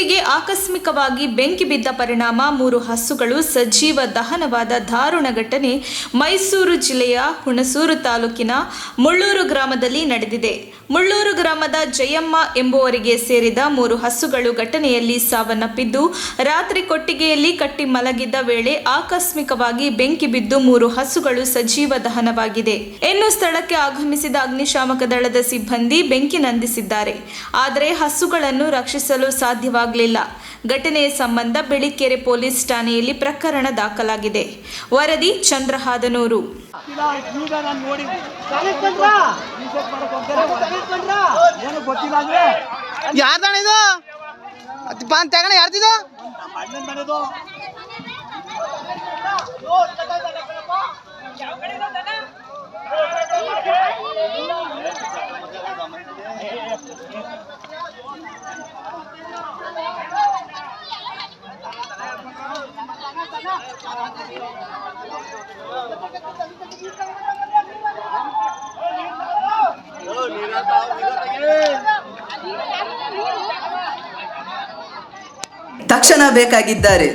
ಗುತ್ತಿಗೆಗೆ ಆಕಸ್ಮಿಕವಾಗಿ ಬೆಂಕಿ ಬಿದ್ದ ಪರಿಣಾಮ 3 ಹಸುಗಳು ಸಜೀವ ದಹನವಾದ ದಾರುಣ ಘಟನೆ ಮೈಸೂರು ಜಿಲ್ಲೆಯ ಹುಣಸೂರು ತಾಲೂಕಿನ ಮುಳ್ಳೂರು ಗ್ರಾಮದಲ್ಲಿ ನಡೆದಿದೆ. ಮುಳ್ಳೂರು ಗ್ರಾಮದ ಜಯಮ್ಮ ಎಂಬುವರಿಗೆ ಸೇರಿದ 3 ಹಸುಗಳು ಘಟನೆಯಲ್ಲಿ ಸಾವನ್ನಪ್ಪಿದ್ದು, ರಾತ್ರಿ ಕೊಟ್ಟಿಗೆಯಲ್ಲಿ ಕಟ್ಟಿ ಮಲಗಿದ್ದ ವೇಳೆ ಆಕಸ್ಮಿಕವಾಗಿ ಬೆಂಕಿ ಬಿದ್ದು 3 ಹಸುಗಳು ಸಜೀವ ದಹನವಾಗಿದೆ. ಇನ್ನು ಸ್ಥಳಕ್ಕೆ ಆಗಮಿಸಿದ ಅಗ್ನಿಶಾಮಕ ದಳದ ಸಿಬ್ಬಂದಿ ಬೆಂಕಿ ನಂದಿಸಿದ್ದಾರೆ. ಆದರೆ ಹಸುಗಳನ್ನು ರಕ್ಷಿಸಲು ಸಾಧ್ಯವಾಗಲಿಲ್ಲ. ಘಟನೆಯ ಸಂಬಂಧ ಬೆಳಿಕೆರೆ ಪೊಲೀಸ್ ಠಾಣೆಯಲ್ಲಿ ಪ್ರಕರಣ ದಾಖಲಾಗಿದೆ. ವರದಿ ಚಂದ್ರಹಾದನೂರು. ಯಾರ್ದಾಣಿದು ಪಾನ್ ತಗಣ ಯಾರ್ದಿದು ತಕ್ಷಣ ಬೇಕಾಗಿದ್ದಾರೆ.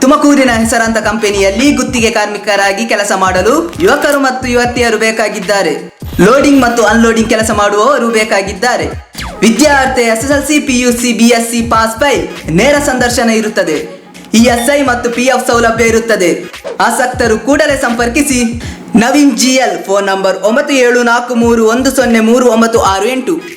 ತುಮಕೂರಿನ ಹೆಸರಾಂತ ಕಂಪನಿಯಲ್ಲಿ ಗುತ್ತಿಗೆ ಕಾರ್ಮಿಕರಾಗಿ ಕೆಲಸ ಮಾಡಲು ಯುವಕರು ಮತ್ತು ಯುವತಿಯರು ಬೇಕಾಗಿದ್ದಾರೆ. ಲೋಡಿಂಗ್ ಮತ್ತು ಅನ್ಲೋಡಿಂಗ್ ಕೆಲಸ ಮಾಡುವವರು ಬೇಕಾಗಿದ್ದಾರೆ. ವಿದ್ಯಾರ್ಥಿ SSLC, PUC, BSc pass file. ನೇರ ಸಂದರ್ಶನ ಇರುತ್ತದೆ. ESI ಮತ್ತು PF ಸೌಲಭ್ಯ ಇರುತ್ತದೆ. ಆಸಕ್ತರು ಕೂಡಲೇ ಸಂಪರ್ಕಿಸಿ. Naveen GL, phone number 9743103968.